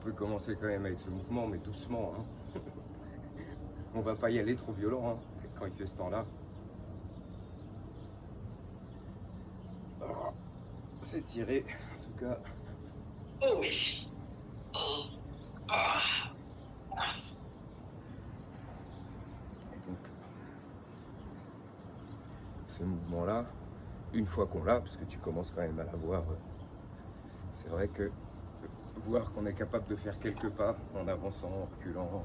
peut commencer quand même avec ce mouvement, mais doucement. Hein. On va pas y aller trop violent hein, quand il fait ce temps-là. C'est tiré, en tout cas. Oh oui. Oh. Ah. Et donc, ce mouvement-là, une fois qu'on l'a, parce que tu commences quand même à l'avoir, c'est vrai que voir qu'on est capable de faire quelques pas en avançant, en reculant,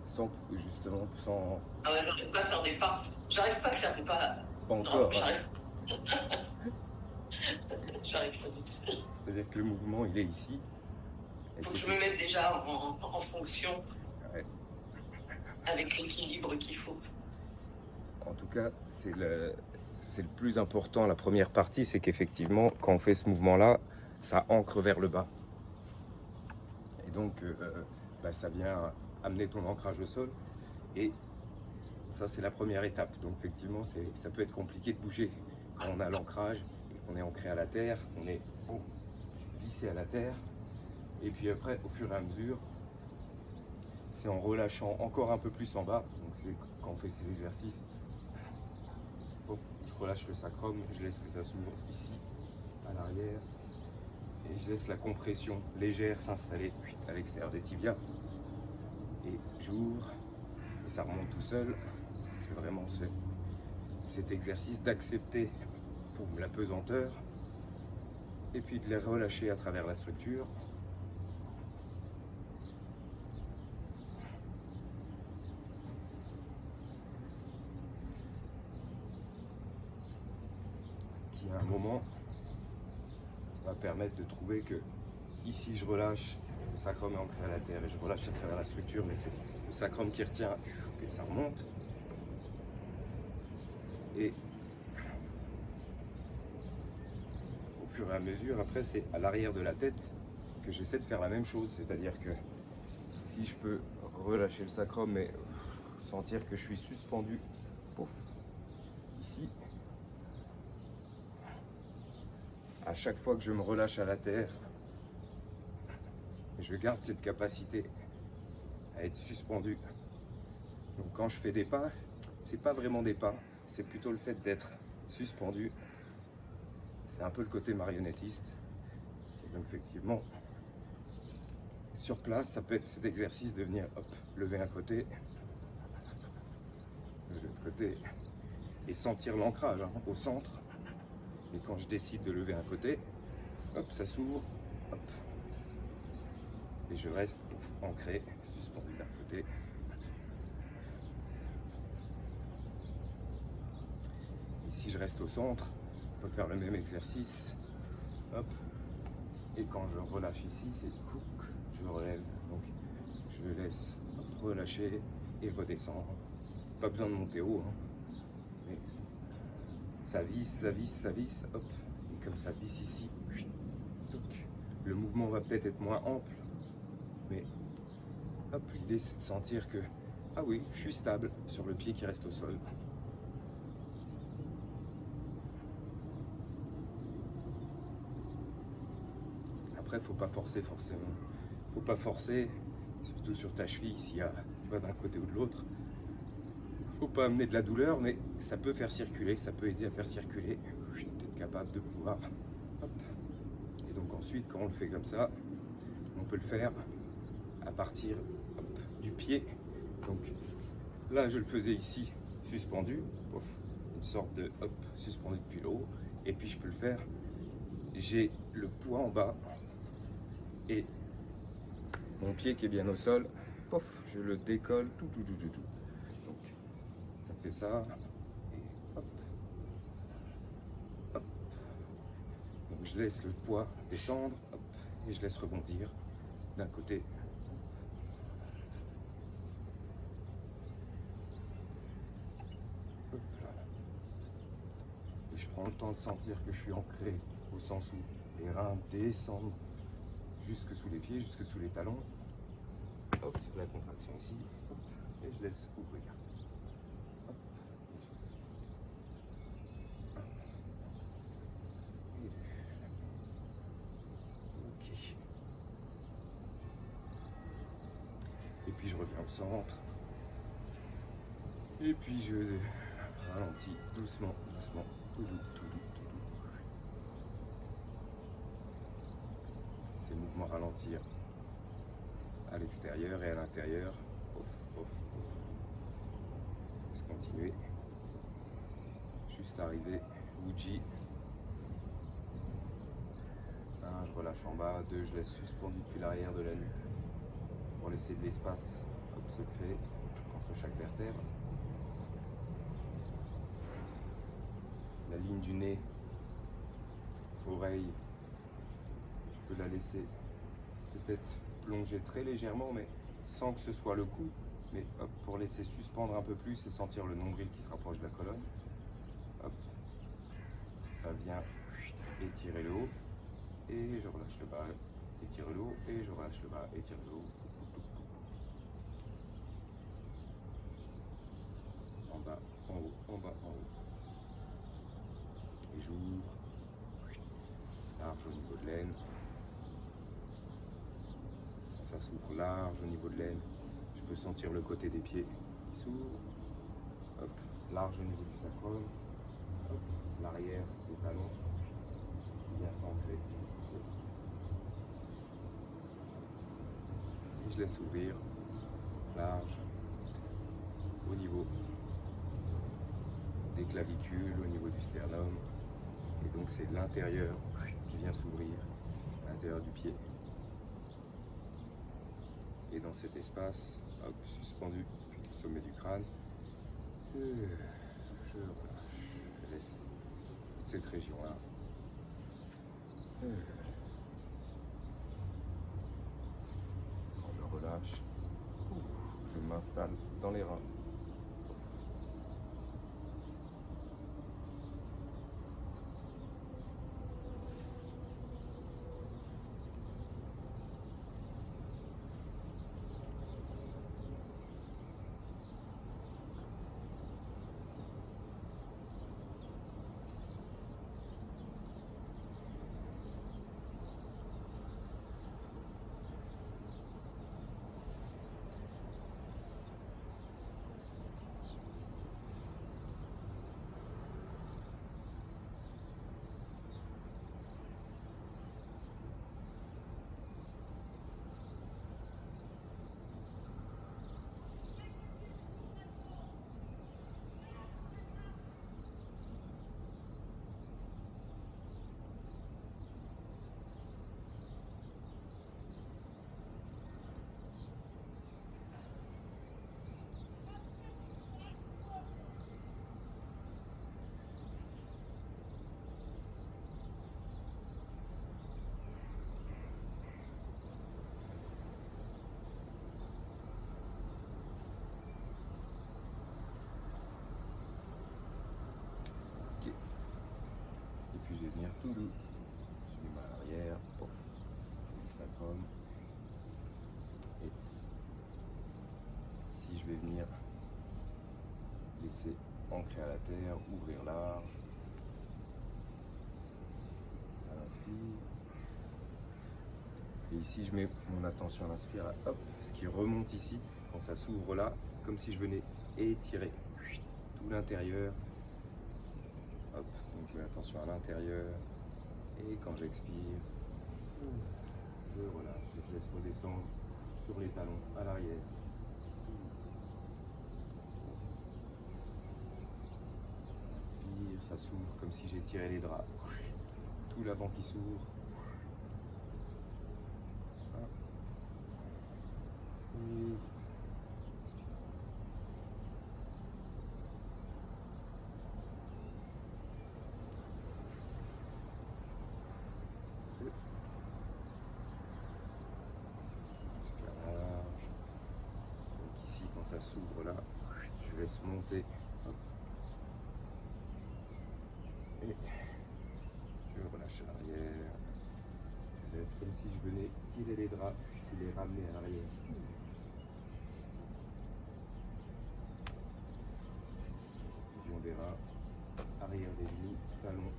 sans justement, sans. Ah ouais, j'arrive pas à faire des pas. J'arrive pas à faire des pas. Pas Non, encore. j'arrive. J'arrive pas du tout. C'est-à-dire que le mouvement, il est ici. Faut que je me mette déjà en fonction Ouais. avec l'équilibre qu'il faut. En tout cas, c'est le plus important. La première partie, c'est qu'effectivement, quand on fait ce mouvement-là, ça ancre vers le bas. Et donc, ça vient amener ton ancrage au sol. Et ça, c'est la première étape. Donc, effectivement, ça peut être compliqué de bouger quand on a l'ancrage et qu'on est ancré à la terre, qu'on est vissé à la terre. Et puis après, au fur et à mesure, c'est en relâchant encore un peu plus en bas. Donc, c'est quand on fait ces exercices. Je relâche le sacrum, je laisse que ça s'ouvre ici, à l'arrière, et je laisse la compression légère s'installer à l'extérieur des tibias. Et j'ouvre, et ça remonte tout seul. C'est vraiment cet exercice d'accepter la pesanteur, et puis de les relâcher à travers la structure. Qui à un moment va permettre de trouver que ici je relâche, le sacrum est ancré à la terre et je relâche à travers la structure, mais c'est le sacrum qui retient et ça remonte. Et au fur et à mesure, après c'est à l'arrière de la tête que j'essaie de faire la même chose, c'est-à-dire que si je peux relâcher le sacrum et sentir que je suis suspendu, pouf, ici, à chaque fois que je me relâche à la terre, je garde cette capacité à être suspendu. Donc quand je fais des pas, c'est pas vraiment des pas, c'est plutôt le fait d'être suspendu. C'est un peu le côté marionnettiste. Et donc effectivement, sur place, ça peut être cet exercice de venir lever un côté, de l'autre côté, et sentir l'ancrage au centre. Et quand je décide de lever un côté, hop, ça s'ouvre, hop, et je reste ancré, suspendu d'un côté. Et si je reste au centre, on peut faire le même exercice, hop, et quand je relâche ici, c'est je relève, donc je laisse relâcher et redescendre. Pas besoin de monter haut, mais ça visse, ça visse, ça visse, hop, et comme ça visse ici, donc le mouvement va peut-être être moins ample, mais hop, l'idée c'est de sentir que, ah oui, je suis stable sur le pied qui reste au sol. Après, faut pas forcer forcément. Faut pas forcer, surtout sur ta cheville, si tu vas d'un côté ou de l'autre. Faut pas amener de la douleur, mais ça peut faire circuler, ça peut aider à faire circuler. D'être capable de pouvoir. Hop. Et donc ensuite, quand on le fait comme ça, on peut le faire à partir du pied. Donc là, je le faisais ici, suspendu, une sorte de suspendu depuis le haut. Et puis je peux le faire. J'ai le poids en bas et mon pied qui est bien au sol, pof, je le décolle, tout. Donc, ça fait ça, et hop, hop. Donc, je laisse le poids descendre, hop, et je laisse rebondir d'un côté. Hop là. Et je prends le temps de sentir que je suis ancré, au sens où les reins descendent jusque sous les pieds, jusque sous les talons. Hop, la contraction ici, hop, et je laisse ouvrir. Hop, et je laisse ouvrir. Un, et deux. Ok. puis je reviens au centre. Et puis je ralentis doucement, doucement, tout doux, tout doux, tout doux. Ces mouvements ralentir à l'extérieur et à l'intérieur. Pof, pof, pof. Laisse continuer. Juste arrivé, Uji. 1, je relâche en bas. 2, je laisse suspendu depuis l'arrière de la nuque pour laisser de l'espace se créer entre chaque vertèbre. La ligne du nez, oreille, je peux la laisser peut-être plonger très légèrement, mais sans que ce soit le cou, mais hop, pour laisser suspendre un peu plus et sentir le nombril qui se rapproche de la colonne. Hop, ça vient étirer le haut, et je relâche le bas, étire le haut, et je relâche le bas, étire le haut. En bas, en haut, en bas, en haut. Et j'ouvre, large au niveau de l'aine. Quand ça s'ouvre large au niveau de l'aine, je peux sentir le côté des pieds qui s'ouvre. Hop, large au niveau du sacrum. Hop, l'arrière des talons qui vient s'ancrer. Et je laisse ouvrir large au niveau des clavicules, au niveau du sternum. Et donc c'est l'intérieur qui vient s'ouvrir, l'intérieur du pied. Et dans cet espace, hop, suspendu depuis le sommet du crâne, je relâche, je laisse toute cette région-là. Quand je relâche, je m'installe dans les reins. Et puis je vais venir tout doux. Je mets à l'arrière, pof, ça comme. Et si je vais venir laisser ancrer à la terre, ouvrir large. À l'inspire. Et ici je mets mon attention à l'inspire, hop, ce qui remonte ici, quand ça s'ouvre là, comme si je venais étirer tout l'intérieur. Hop, donc je mets attention à l'intérieur. Et quand j'expire, je relâche, je laisse redescendre sur les talons à l'arrière. Inspire, ça s'ouvre comme si j'étirais les draps. Tout l'avant qui s'ouvre. Et ici, quand ça s'ouvre là, je laisse monter. Hop. Et je relâche à l'arrière. Je laisse comme si je venais tirer les draps et les ramener à l'arrière. Vision des reins, arrière des genoux, talons.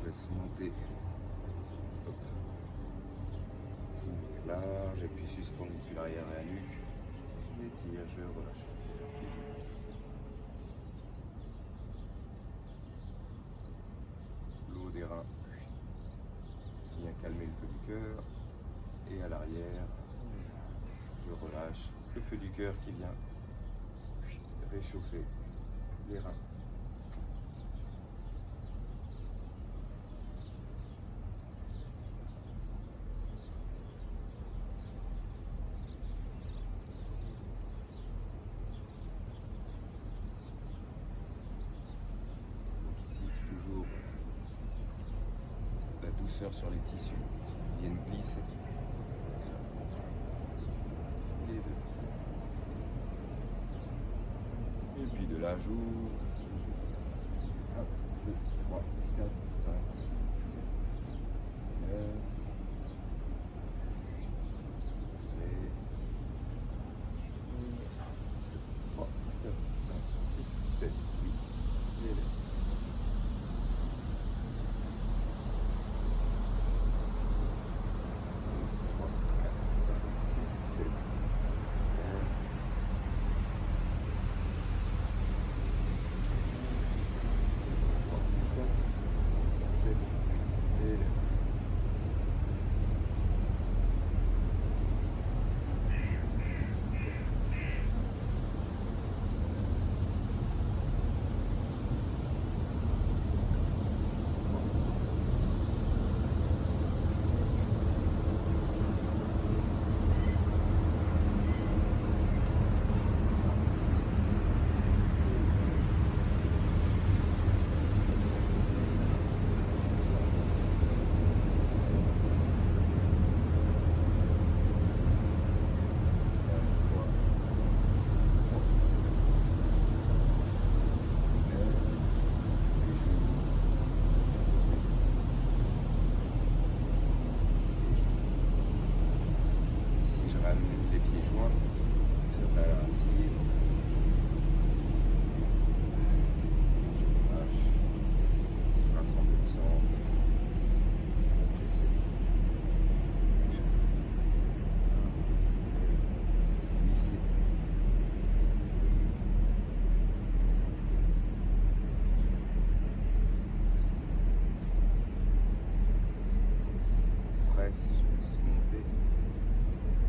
laisse monter. Hop. Ouvrir large et puis suspendre depuis l'arrière et la nuque. Étire, je relâche. L'eau des reins qui vient calmer le feu du cœur. Et à l'arrière, je relâche le feu du cœur qui vient réchauffer les reins. Donc ici, toujours la douceur sur les tissus qui viennent glisser. Les deux. Et puis de là, j'ouvre. 1, 2, 3, 4, 5, 6, 7, 9. Et 3, 4, 5, 6, 7, 8. Et là. 3, 4, 5, 6, 7. Ici, je ramène les pieds joints, ça fait la racine. Je lâche, ici, rassemble le centre. J'essaie. C'est glissé. Presse, je laisse monter.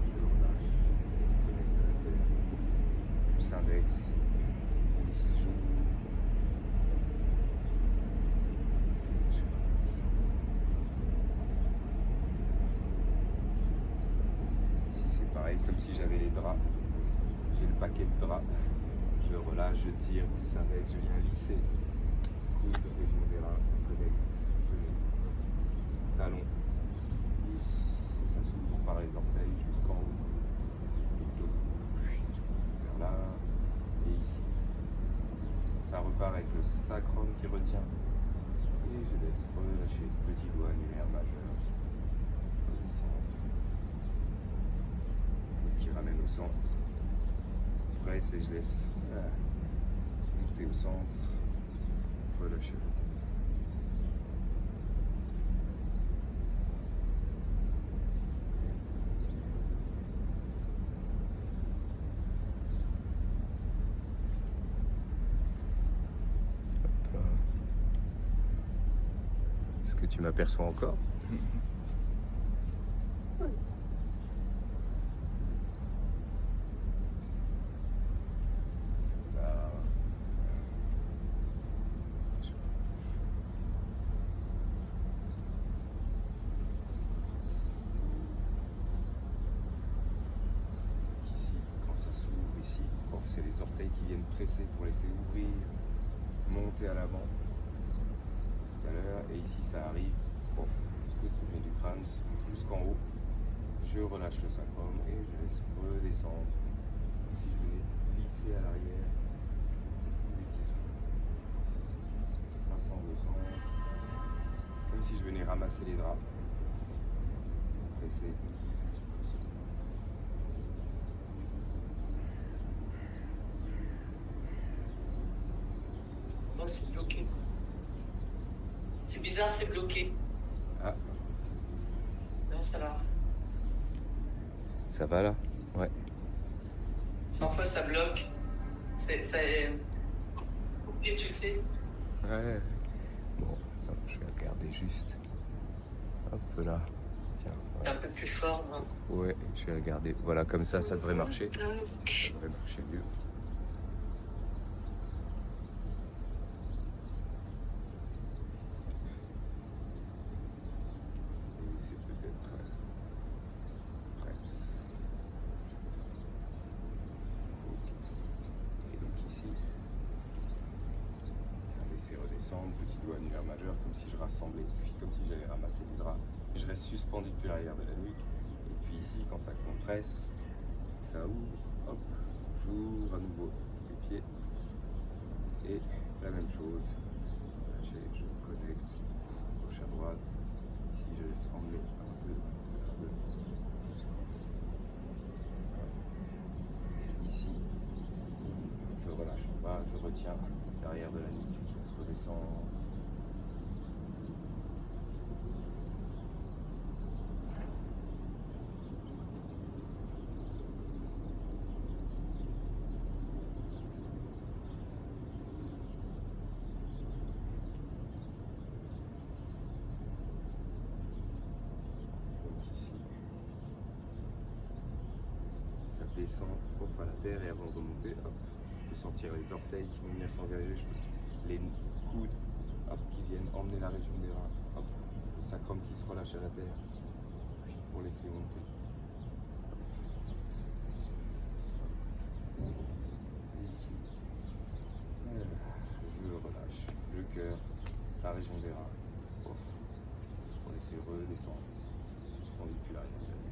Je relâche. Connecte à la terre. Pouce index. Glisse, j'ouvre. Je relâche. Ici c'est pareil, comme si j'avais les draps. J'ai le paquet de draps. Je relâche, je tire, pouce index, je viens lisser. Coude, région des reins, connecte, genou, talon. Pousse, et ça s'ouvre par les orteils jusqu'en haut. Dos. Vers là. Et ici. Ça repart avec le sacrum qui retient. Et je laisse relâcher le petit doigt annulaire majeur. Descendre. Qui ramène au centre. Presse et je laisse monter au centre. Relâcher la tête. Hop là. Est-ce que tu m'aperçois encore? Là. Ici, quand ça s'ouvre ici, c'est les orteils qui viennent presser pour laisser ouvrir, monter à l'avant. Tout à l'heure, et ici ça arrive, jusqu'au sommet du crâne, jusqu'en haut. Je relâche le sacrum et je laisse redescendre. Si je venais glisser à l'arrière, les tissus. Ça rassemble au centre. Comme si je venais ramasser les draps. Presser. Non, c'est bloqué. C'est bizarre, c'est bloqué. Ah, Non, ça va. ça va là? Ouais. Parfois, ça bloque. C'est coupé, tu sais. Ouais. Bon, attends, je vais regarder juste. Hop là. Tiens, C'est un peu plus fort. Hein. ouais, je vais regarder. Voilà, comme ça devrait marcher. Ça devrait marcher mieux. Et c'est peut-être Preps. Ok. Et donc ici, on va laisser redescendre, petit doigt annulaire majeur, comme si je rassemblais, puis comme si j'avais ramassé les draps. Et je reste suspendu depuis l'arrière de la nuque. Et puis ici, quand ça compresse, ça ouvre, hop, j'ouvre à nouveau les pieds. Et la même chose, je connecte gauche à droite. Ici, je laisse emmener 1, 2, 1, 2, 1, 2, jusqu'en. Et ici, je relâche en bas, je retiens l'arrière de la nuque, je laisse redescendre. Ici, ça descend à la terre et avant de remonter, hop, je peux sentir les orteils qui vont venir s'engager, les coudes hop, qui viennent emmener la région des reins, hop, le sacrum qui se relâche à la terre, puis pour laisser monter. Et ici, je relâche le cœur, la région des reins, hop, pour laisser redescendre, suspendu depuis l'arrière de la nuque.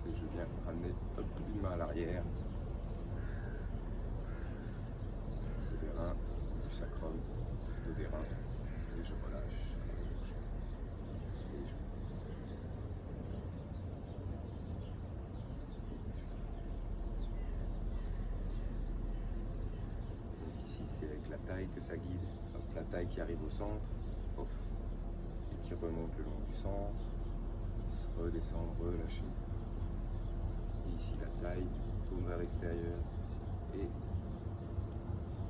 Et je viens ramener hop, une main à l'arrière, des reins, du sacrum, des reins, et je relâche à gauche. Et je... Donc ici c'est avec la taille que ça guide, hop, la taille qui arrive au centre, off, et qui remonte le long du centre, redescend, relâcher. Et ici la taille tourne vers l'extérieur et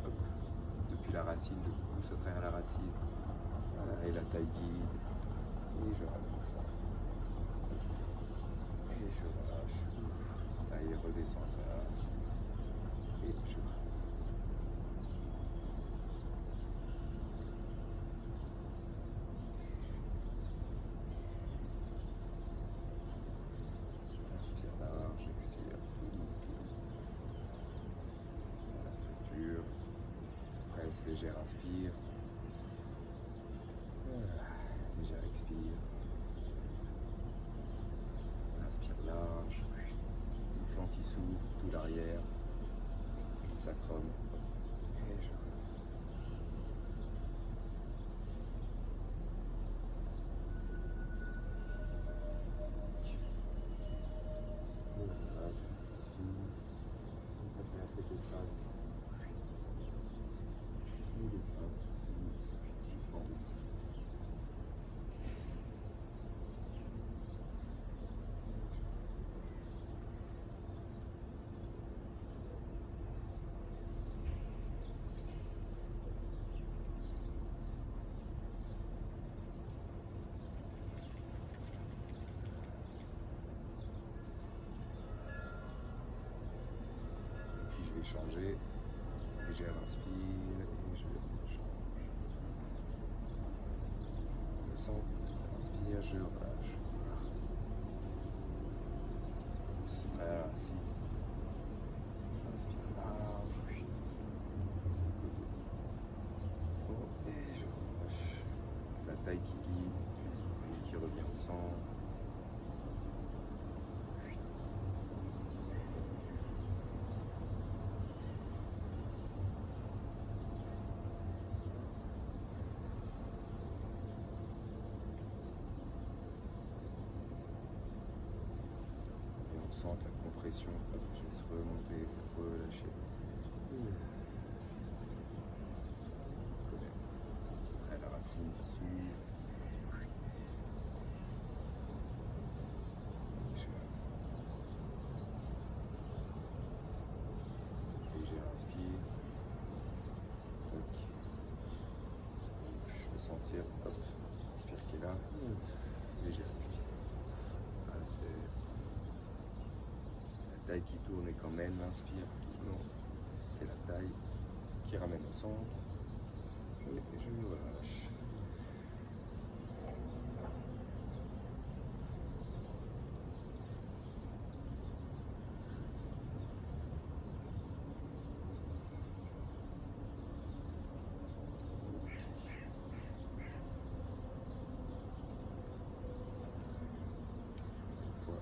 hop, depuis la racine, je pousse à travers la racine. Voilà, et la taille guide. Et je relâche. Et je relâche. Taille redescend à travers la racine. Et je relâche. Inspire large, expire. La structure. Presse légère, inspire. Légère, expire. Inspire large. Le flanc qui s'ouvre, tout l'arrière. Le sacrum. Et je relâche. Cet espace, et l'espace jusqu'en haut. Et puis je vais changer. Légère inspire et je change. Descends, inspire, je relâche. Pousse très racine. Inspire large. Et je relâche. La taille qui guide, reviens au centre. On sent la compression, je laisse remonter, relâcher. C'est prêt à la racine, ça s'ouvre. Léger inspire. Je peux sentir, hop, inspire qui est là. Léger inspire. À la terre. La taille qui tourne et quand même l'inspire tout le long. C'est la taille qui ramène au centre. Et je relâche. Une fois.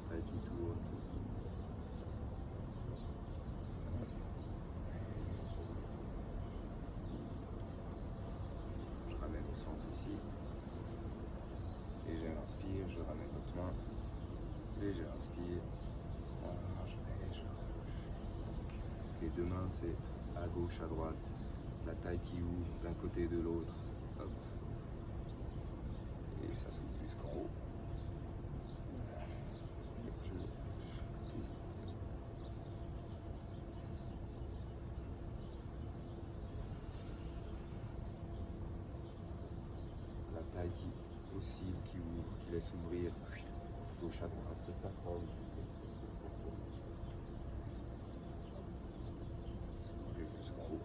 Taille qui tourne. Je ramène au centre ici. Léger inspire, je ramène l'autre main. Léger inspire. Je relâche. Donc, les deux mains, c'est à gauche, à droite. La taille qui ouvre d'un côté et de l'autre. Hop. Et ça s'ouvre jusqu'en haut. Je relâche. La taille qui oscille, qui ouvre, qui laisse ouvrir. Gauche à droite, le sacrum. S'ouvrir jusqu'en haut.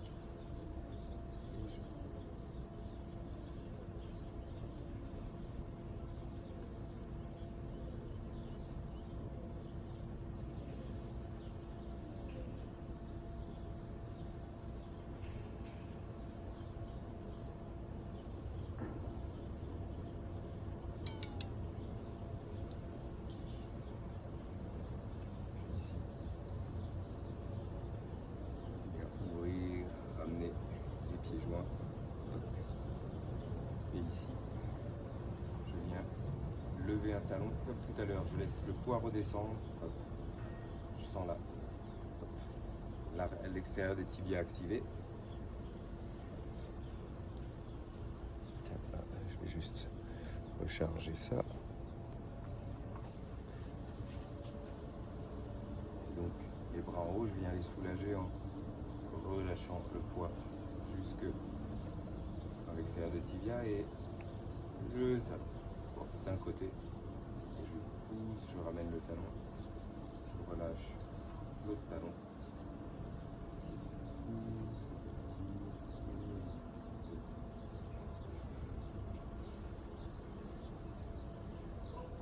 Et je... Ici. Bien ouvrir, ramener les pieds joints. Toc. Et ici, je viens lever un talon comme tout à l'heure. Je laisse le poids redescendre. Hop. Je sens là. Hop. Là, l'extérieur des tibias activé. Tiens, là, je vais juste recharger ça. Donc les bras en haut, je viens les soulager en relâchant le poids jusque à l'extérieur des tibias et le talon. Bon, d'un côté, et je pousse, je ramène le talon, je relâche l'autre talon.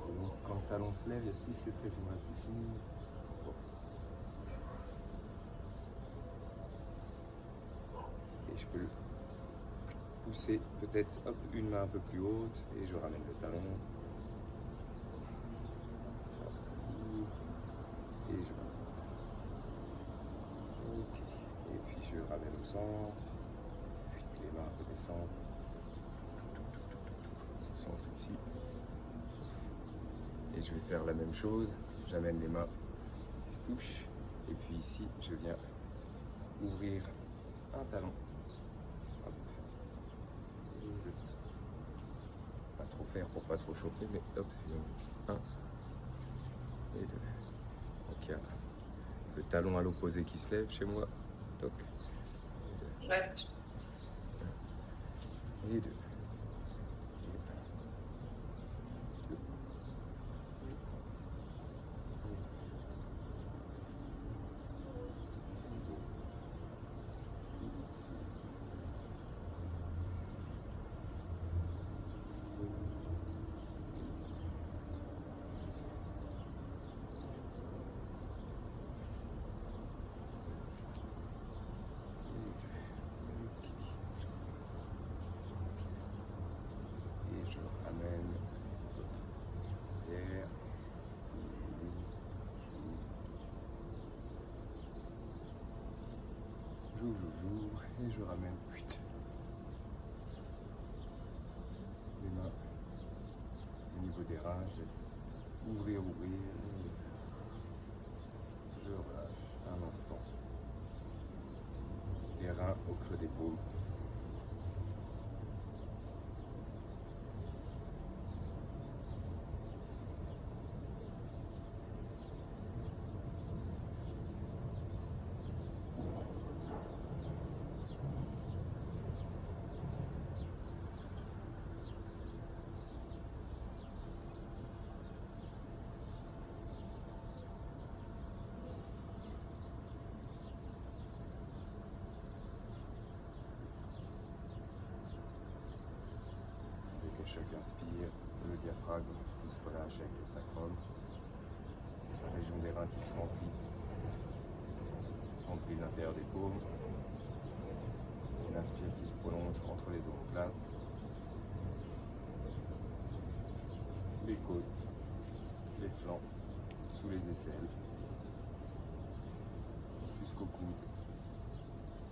Et donc quand le talon se lève, il y a toutes ces pressions-là qui s'ouvrent. Bon. Et je peux le pousser peut-être une main un peu plus haute et je ramène le talon. Ça ouvre et je ramène le talon. Ok. Et puis je ramène au centre. Puis les mains redescendent. Au centre ici. Et je vais faire la même chose. J'amène les mains qui se touchent. Et puis ici, je viens ouvrir un talon. Hop. Et je... Pas trop faire pour pas trop chauffer, mais hop, c'est un et deux. Donc il y a le talon à l'opposé qui se lève chez moi. Toc. Et deux. Ouais. Et deux. j'ouvre et je ramène. Putain. Les mains au niveau des reins, je laisse ouvrir. Je relâche un instant. Les reins au creux des paumes. À chaque inspire, le diaphragme qui se relâche avec le sacrum, la région des reins qui se remplit l'intérieur des paumes, une inspire qui se prolonge entre les omoplates, les côtes, les flancs, sous les aisselles, jusqu'au coude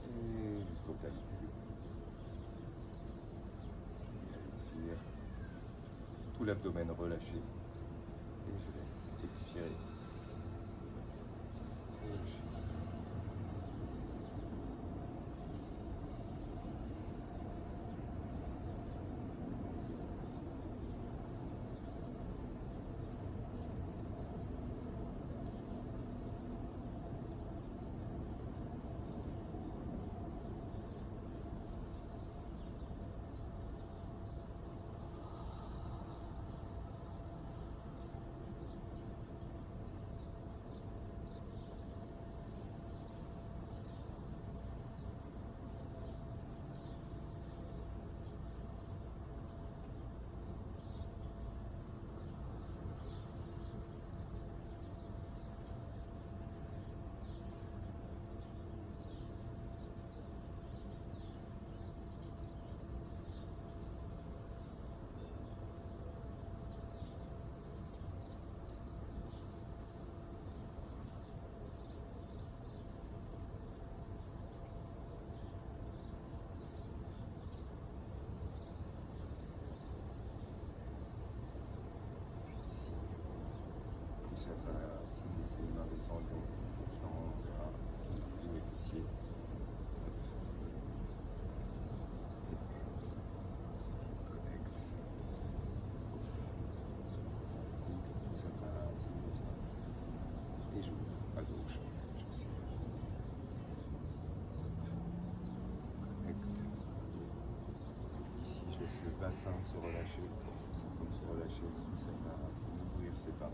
et jusqu'au clavicule. Inspire, tout l'abdomen relâché et je laisse expirer. Relâcher. Pousse à travers la racine, laissez les mains descendre les flancs, les bras, les fessiers. Connecte. Pousse à travers la racine, et j'ouvre à gauche. J'observe. Connecte. Ici, je laisse le bassin se relâcher. Ça comme se relâcher, pousse à travers la racine, ouvrir ses pas.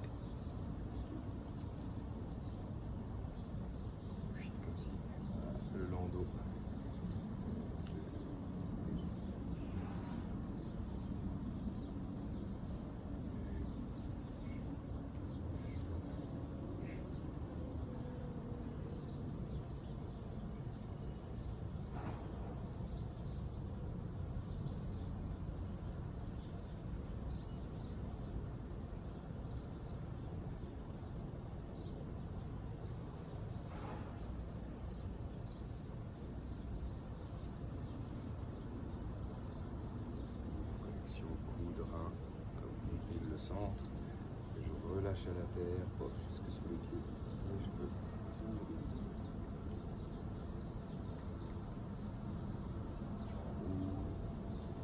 Le landau. Coude, rein, nombril, le centre, et je relâche à la terre, pof, jusque sous les pieds, et je peux ouvrir.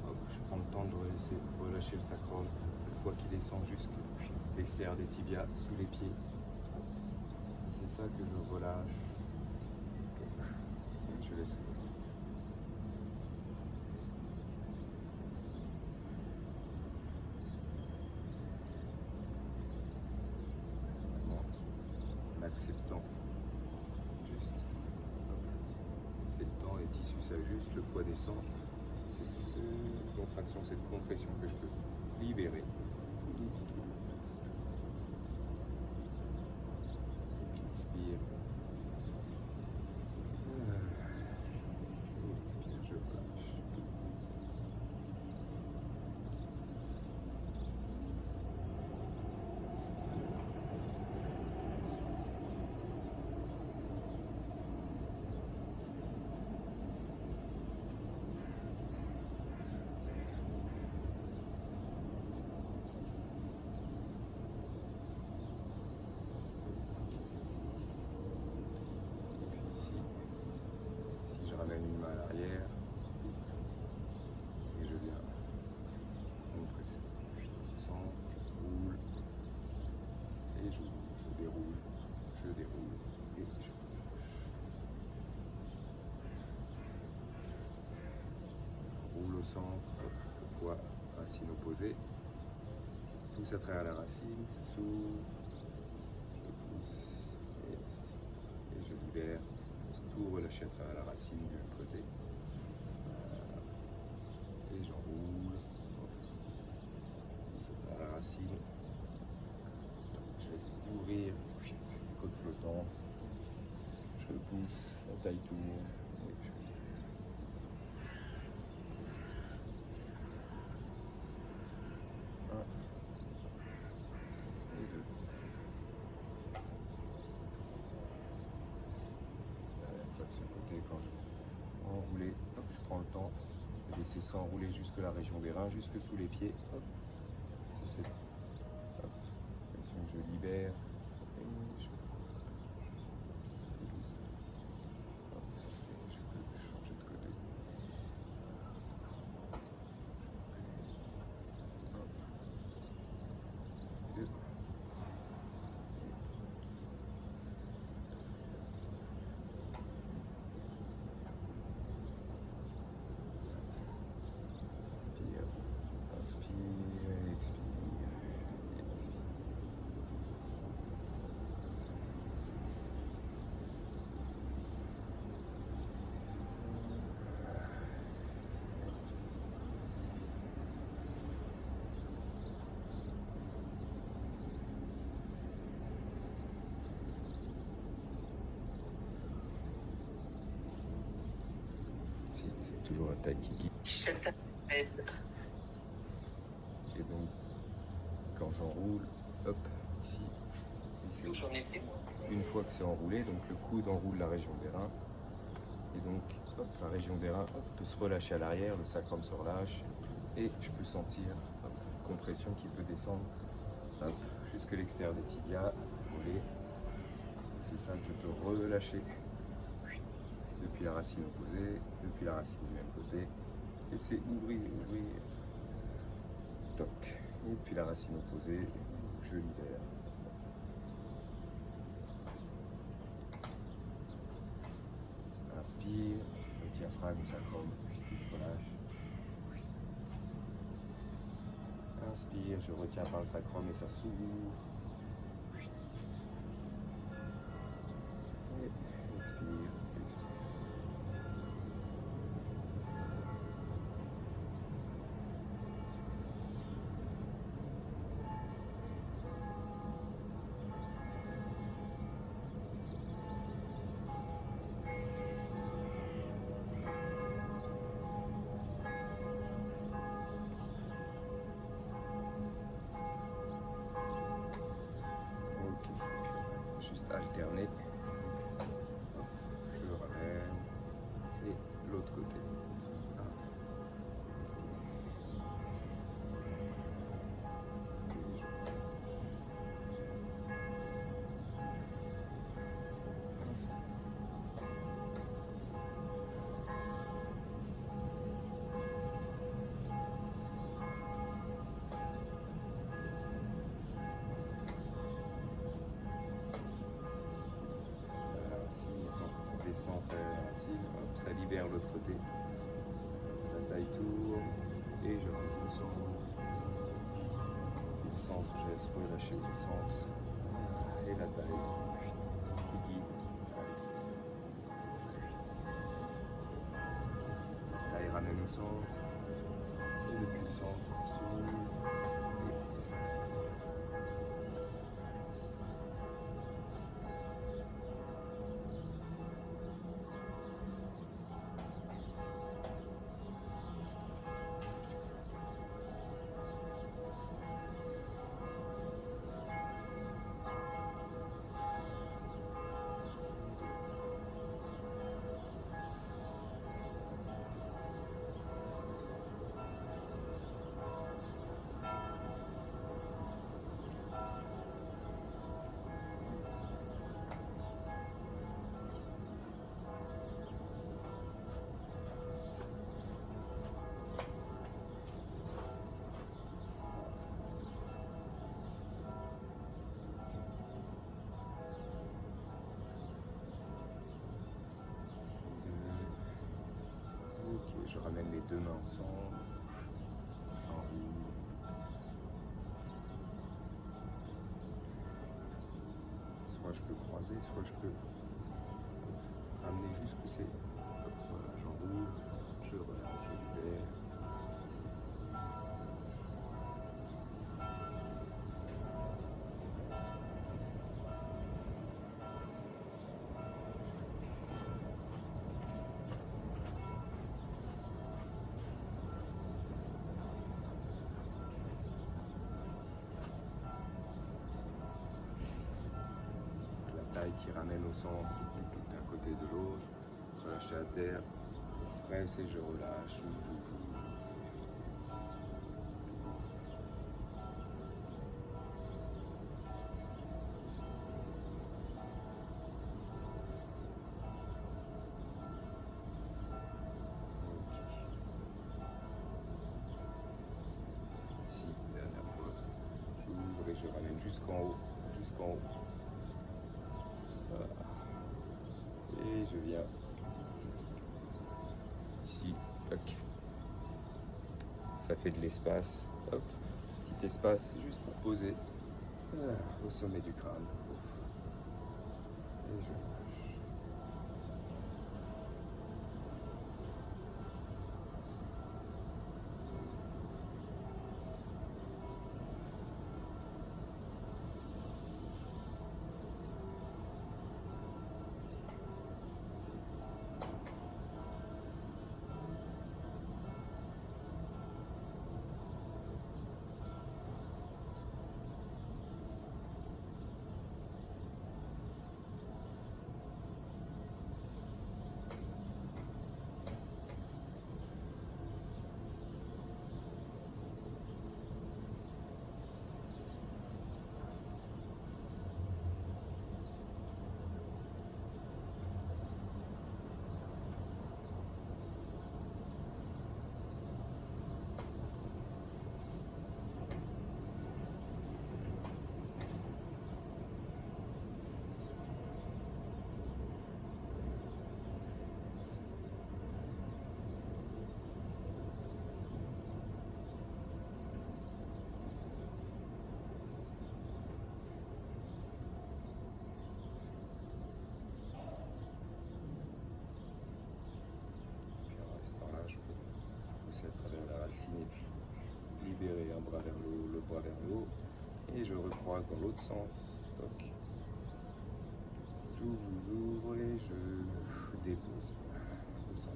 Hop, je prends le temps de laisser relâcher le sacrum, une fois qu'il descend jusqu'à l'extérieur des tibias, sous les pieds. C'est ça que je relâche, et je laisse ouvrir. Acceptant, juste, c'est le temps, les tissus s'ajustent, le poids descend, c'est cette contraction, cette compression que je peux libérer. Inspire, et expire, je relâche. l'arrière. Et je viens compresser. Puis au centre, je roule. Et je déroule. Je déroule. Et je relâche. Je roule au centre. Hop, le poids, racine opposée. Pousse à travers la racine, ça s'ouvre. Je pousse et ça s'ouvre. Et je libère. Laisse tout relâcher à travers la racine de l'autre côté. Voilà. Et j'enroule. Pousse à travers la racine. Je laisse ouvrir les côtes flottantes. Je pousse, la taille tourne. De ce côté, quand je enrouler, hop, je prends le temps de laisser s'enrouler jusque la région des reins, jusque sous les pieds. Hop. C'est cette pression que je libère et je, hop, et je peux changer de côté. Hop. Deux. Inspire, expire, expire. Si, c'est toujours la taille qui guide. Et donc, quand j'enroule, hop, ici, J'en ai fait moi. une fois que c'est enroulé, donc le coude enroule la région des reins. Et donc, hop, la région des reins hop, peut se relâcher à l'arrière, le sacrum se relâche. Et je peux sentir hop, une compression qui peut descendre hop, jusque l'extérieur des tibias, voler. C'est ça que je peux relâcher depuis la racine opposée, depuis la racine du même côté. Et c'est ouvrir, ouvrir. Toc. Et depuis la racine opposée, je libère. Inspire, le diaphragme, sacrum, puis je relâche. Inspire, je retiens par le sacrum et ça s'ouvre. Et expire, expire. Juste alterner. Donc, je ramène et l'autre côté. Centre la racine, hop, ça libère l'autre côté. La taille tourne et je ramène au centre. Et le centre, je laisse relâcher au centre. Et la taille qui guide à l'extérieur. La taille ramène au centre. Et depuis le centre, s'ouvre. Et je ramène les deux mains ensemble. J'enroule. Soit je peux croiser, soit je peux ramener jusqu'où c'est. Hop, voilà, j'enroule, je relâche, je libère. Taille qui ramène au centre, d'un côté et de l'autre, relâcher à terre, je presse et je relâche, Ici, dernière fois, j'ouvre et je ramène jusqu'en haut, jusqu'en haut. Voilà. Et je viens ici, toc. Ça fait de l'espace, hop, petit espace juste pour poser au sommet du crâne. Ouf. Et je relâche. À travers la racine et puis libérer un bras vers le haut, le bras vers le haut et je recroise dans l'autre sens. Donc j'ouvre et je dépose au centre.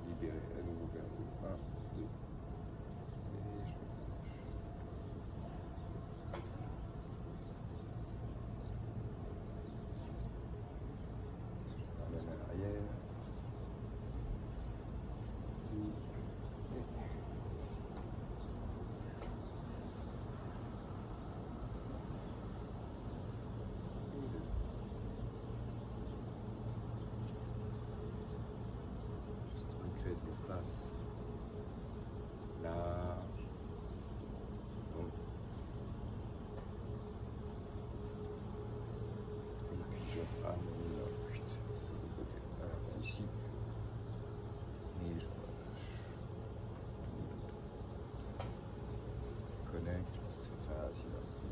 Libérer à nouveau vers le haut. 1, 2. Et je ramène à l'arrière. Juste recréer de l'espace. Là. Bon. Et puis je ramène sur le côté. Alors, ici. Et je relâche. Connecte, c'est très racine, inspire.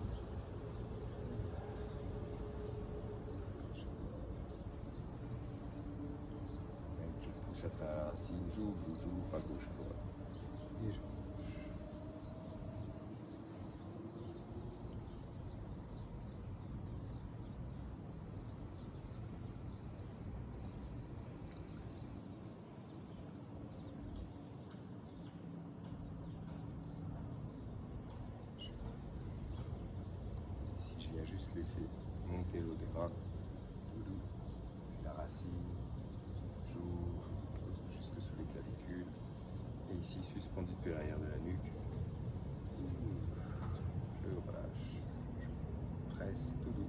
Je pousse à travers la racine, j'ouvre à gauche, à droite. Et je relâche. je viens juste laisser monter l'odéra. Tout doux. Puis la racine. J'ouvre jusque sous les clavicules. Et ici, suspendu depuis l'arrière de la nuque. Je relâche. Je presse tout doux.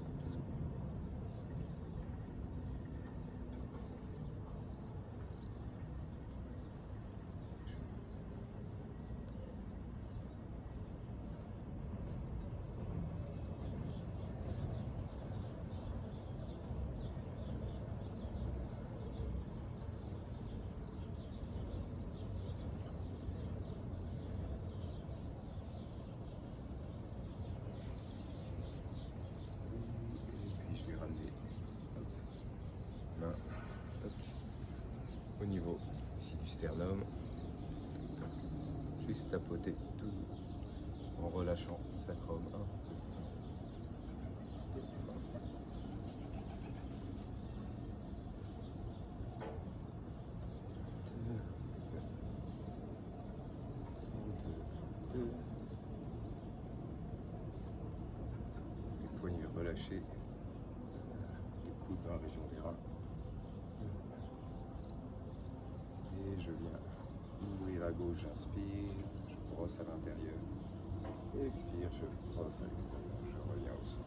Au niveau ici du sternum, juste tapoter tout doux en relâchant le sacrum. Les poignets relâchés, les coudes dans la région des reins. Et je viens ouvrir à gauche, j'inspire, je brosse à l'intérieur. Et expire, je brosse à l'extérieur, je reviens au centre.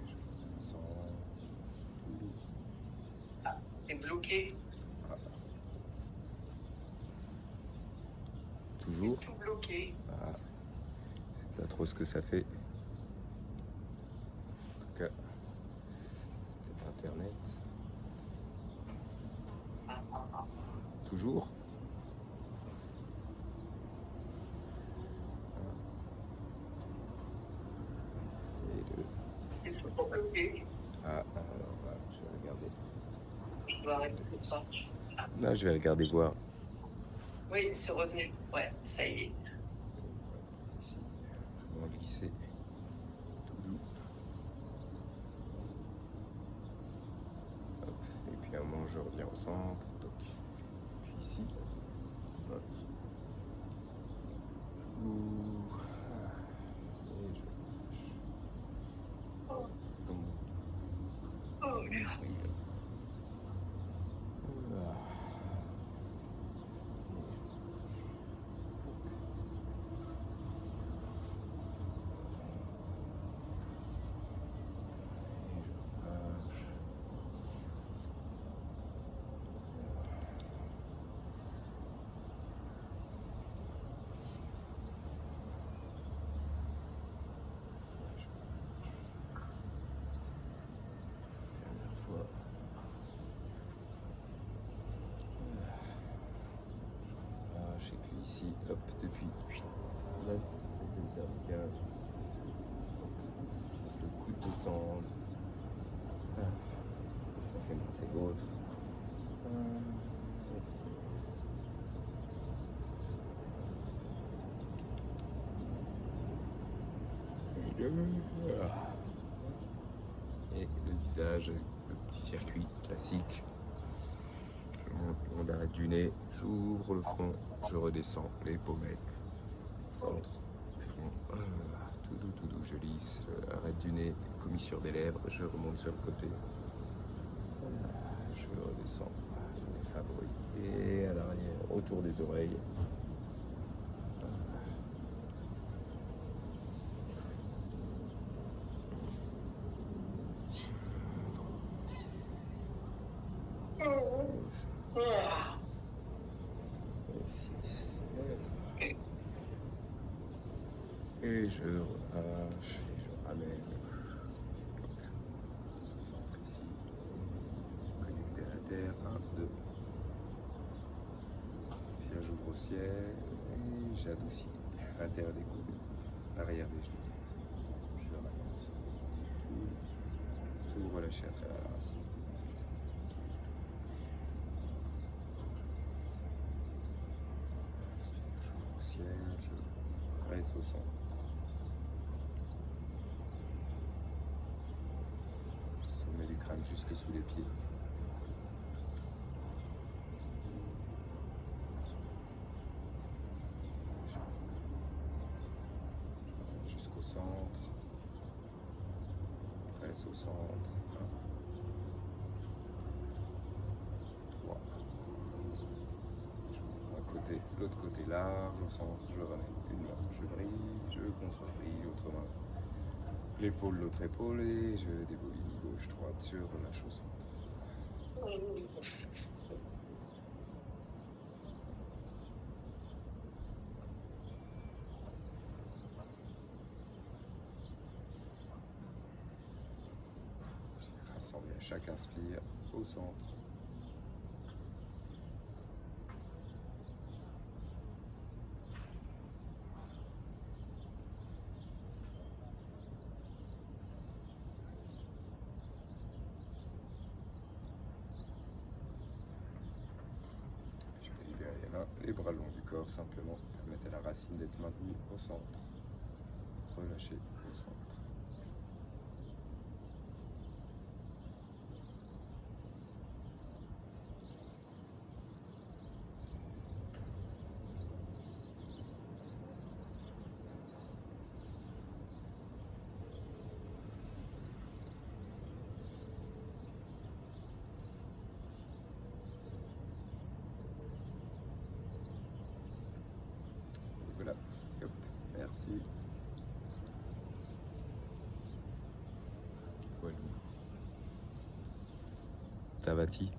Je sens C'est bloqué. ah. Toujours. Tout bloqué. Ah. Je sais pas trop ce que ça fait. En tout cas, c'est peut-être Internet. Toujours. Et le... C'est toujours bloqué. Ah, alors voilà, je vais regarder. Je dois arrêter comme ça. Là, je vais regarder voir. Oui, c'est revenu. Ouais, ça y est. Ici, on va glisser tout doux. Hop. Et puis à un moment, je reviens au centre. Donc, puis ici, hop. Ouh. Et je relâche. Donc, Oh, oui. Oula. Et puis ici, hop, depuis là, c'était le cervical. Je laisse le coude descendre. Ça fait monter l'autre. Et le visage, le petit circuit classique. Je monte le long d'arrêt du nez, j'ouvre le front, je redescends les pommettes, centre, front, tout doux, je lisse, arrête du nez, commissure des lèvres, je remonte sur le côté, je redescends sur les favoris et à l'arrière, autour des oreilles. Et je relâche, et je ramène. Donc, centre ici, connecté à la terre, 1, 2. Inspire, j'ouvre au ciel, et j'adoucis l'intérieur des coudes, l'arrière des genoux. Je ramène au sol. Tout relâché à travers la racine. Inspire, j'ouvre au ciel, je presse au centre. Sommet du crâne jusque sous les pieds. centre. Presse au centre. 1, 3. Un côté, l'autre côté large, au centre, je ramène une main, je vrille, je contre-vrille, l'autre main. L'épaule, l'autre épaule, et je débobine gauche, droite, je relâche au centre. Rassemble à chaque inspire au centre. Je peux libérer les mains, les bras longs du corps, simplement permettre à la racine d'être maintenue au centre. Relâcher au centre. Voilà, hop, merci. Voilà. Tavati.